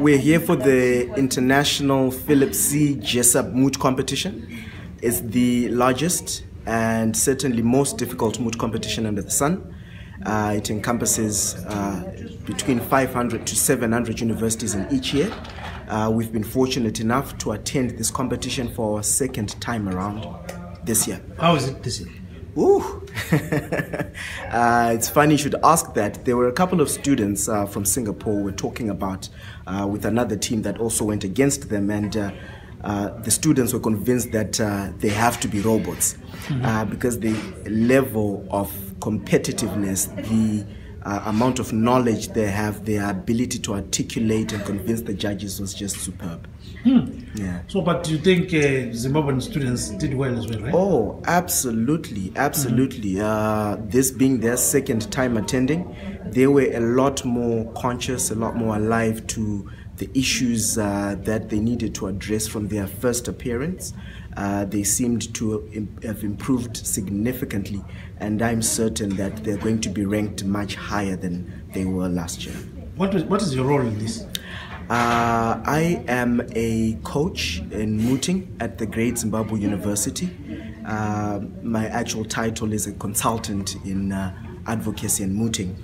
We're here for the International Philip C. Jessup Moot competition. It's the largest and certainly most difficult moot competition under the sun. It encompasses between 500 to 700 universities in each year. We've been fortunate enough to attend this competition for our second time around this year. How is it this year? Ooh. It's funny you should ask that. There were a couple of students from Singapore were talking about with another team that also went against them, and the students were convinced that they have to be robots because the level of competitiveness, the amount of knowledge they have, their ability to articulate and convince the judges was just superb. Yeah. So, but do you think Zimbabwean students did well as well, right? Oh, absolutely, absolutely. This being their second time attending, they were a lot more conscious, a lot more alive to the issues that they needed to address from their first appearance. They seemed to have improved significantly, and I'm certain that they're going to be ranked much higher than they were last year. What is your role in this? I am a coach in mooting at the Great Zimbabwe University. My actual title is a consultant in advocacy and mooting.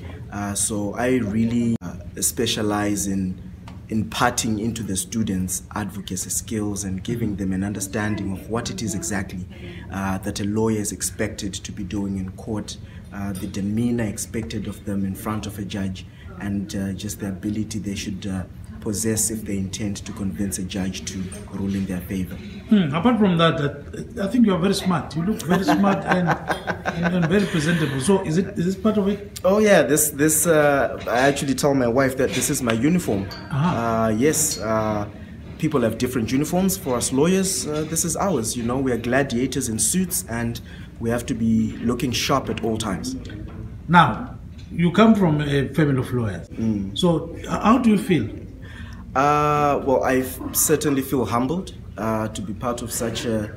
So I really specialize in imparting into the students advocacy skills and giving them an understanding of what it is exactly that a lawyer is expected to be doing in court, the demeanor expected of them in front of a judge, and just the ability they should possess if they intend to convince a judge to rule in their favor. Apart from that, I think you are very smart. You look very smart and very presentable. So is this part of it? Oh yeah, this I actually tell my wife that this is my uniform. Yes, people have different uniforms. For us lawyers, this is ours. You know, we are gladiators in suits, and we have to be looking sharp at all times. Now, you come from a family of lawyers. So how do you feel? Well, I certainly feel humbled to be part of such a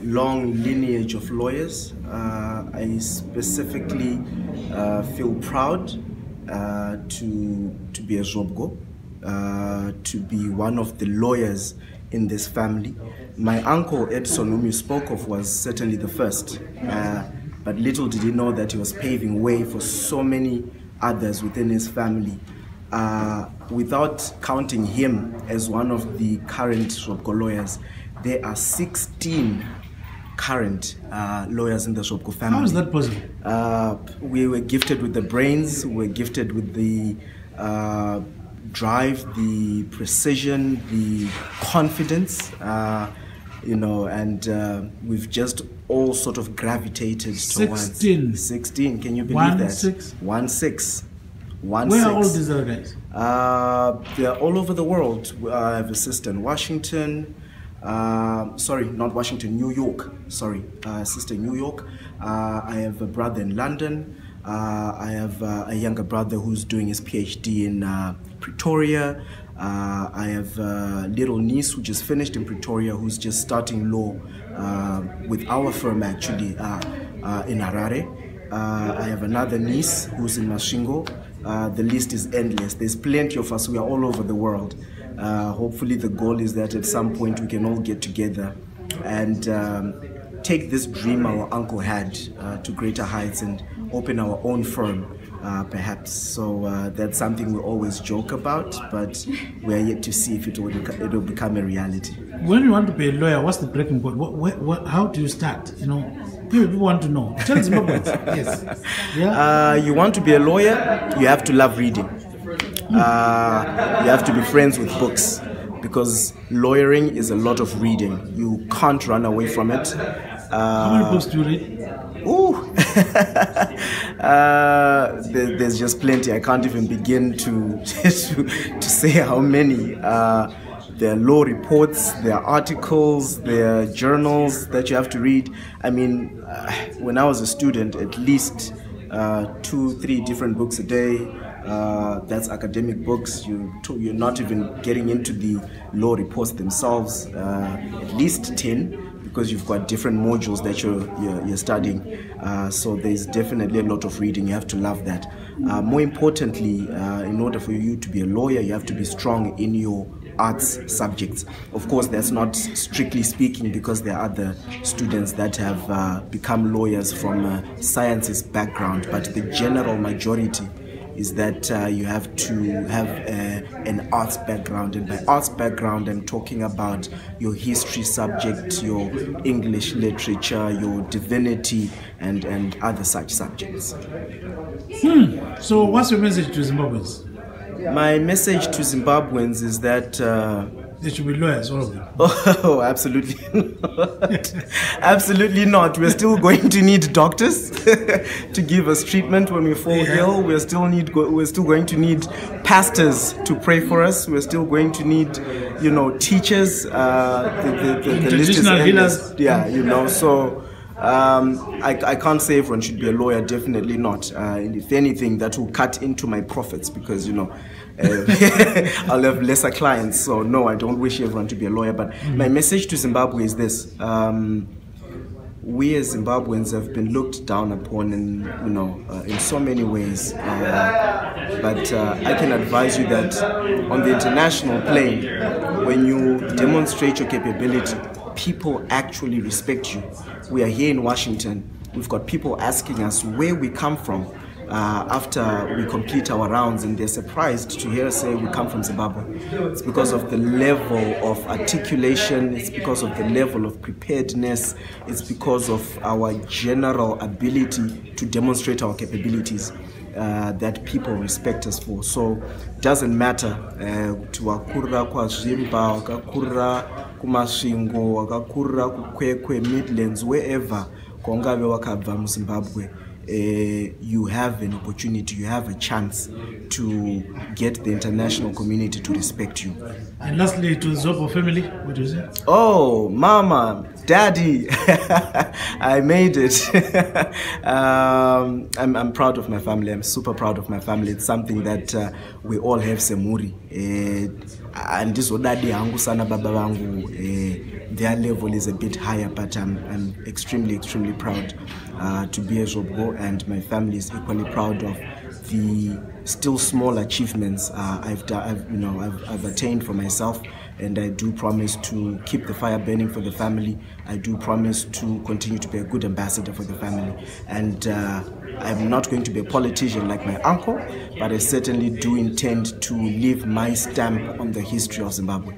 long lineage of lawyers. I specifically feel proud to be a Zvogbo, to be one of the lawyers in this family. My uncle Edson, whom you spoke of, was certainly the first, but little did he know that he was paving way for so many others within his family. Without counting him as one of the current Zvogbo lawyers, there are 16 current lawyers in the Zvogbo family. How is that possible? We were gifted with the brains, we were gifted with the drive, the precision, the confidence, you know, and we've just all sort of gravitated towards 16. Can you believe that? 16. Where are all these other guys? They're all over the world. I have a sister in Washington. Sorry, not Washington, New York. Sorry, sister in New York. I have a brother in London. I have a younger brother who's doing his PhD in Pretoria. I have a little niece who just finished in Pretoria, who's just starting law with our firm actually in Harare. I have another niece who's in Masvingo. The list is endless. There's plenty of us. We are all over the world. Hopefully the goal is that at some point we can all get together and take this dream our uncle had to greater heights and open our own firm, perhaps. So that's something we always joke about, but we are yet to see if it will become a reality. When you want to be a lawyer, what's the breaking point? How do you start? You know, people want to know. Tell Zimbabweans. Yes. Yeah. You want to be a lawyer, you have to love reading. You have to be friends with books, because lawyering is a lot of reading. You can't run away from it. How many books do you read? Ooh. There's just plenty. I can't even begin to say how many. There are law reports, there are articles, there are journals that you have to read. I mean, when I was a student, at least 2-3 different books a day. That's academic books. You're not even getting into the law reports themselves. At least 10. because you've got different modules that you're studying. So there's definitely a lot of reading. You have to love that. More importantly, in order for you to be a lawyer, you have to be strong in your arts subjects. Of course, that's not strictly speaking, because there are other students that have become lawyers from a sciences background, but the general majority is that you have to have an arts background. And by arts background, I'm talking about your history subject, your English literature, your divinity, and other such subjects. So what's your message to Zimbabweans? My message to Zimbabweans is that they should be lawyers, all of them. Oh, absolutely not. Absolutely not. We're still going to need doctors to give us treatment when we fall ill. We're still going to need pastors to pray for us. We're still going to need, teachers. The list is endless. Yeah, So I can't say everyone should be a lawyer. Definitely not. If anything, that will cut into my profits, because I'll have lesser clients. So no, I don't wish everyone to be a lawyer. But my message to Zimbabwe is this: we as Zimbabweans have been looked down upon, in so many ways. But I can advise you that on the international plane, when you demonstrate your capability, people actually respect you. We are here in Washington. We've got people asking us where we come from after we complete our rounds, and they're surprised to hear us say we come from Zimbabwe. It's because of the level of articulation, it's because of the level of preparedness, it's because of our general ability to demonstrate our capabilities that people respect us for. So it doesn't matter to wakurira kwaZvimba, wakakurira kumasvingo, wakakurira kukwekwe, Midlands, wherever kwangave wakabva muZimbabwe, you have an opportunity, you have a chance to get the international community to respect you. And lastly, to the Zvogbo family, what do you say? Oh, Mama, Daddy, I made it. I'm proud of my family. I'm super proud of my family. It's something that we all have semuri. And this daddy hangu sana baba wangu. Their level is a bit higher, but I'm extremely proud to be a Zvogbo, and my family is equally proud of the still small achievements I've attained for myself. And I do promise to keep the fire burning for the family. I do promise to continue to be a good ambassador for the family. And I'm not going to be a politician like my uncle, but I certainly do intend to leave my stamp on the history of Zimbabwe.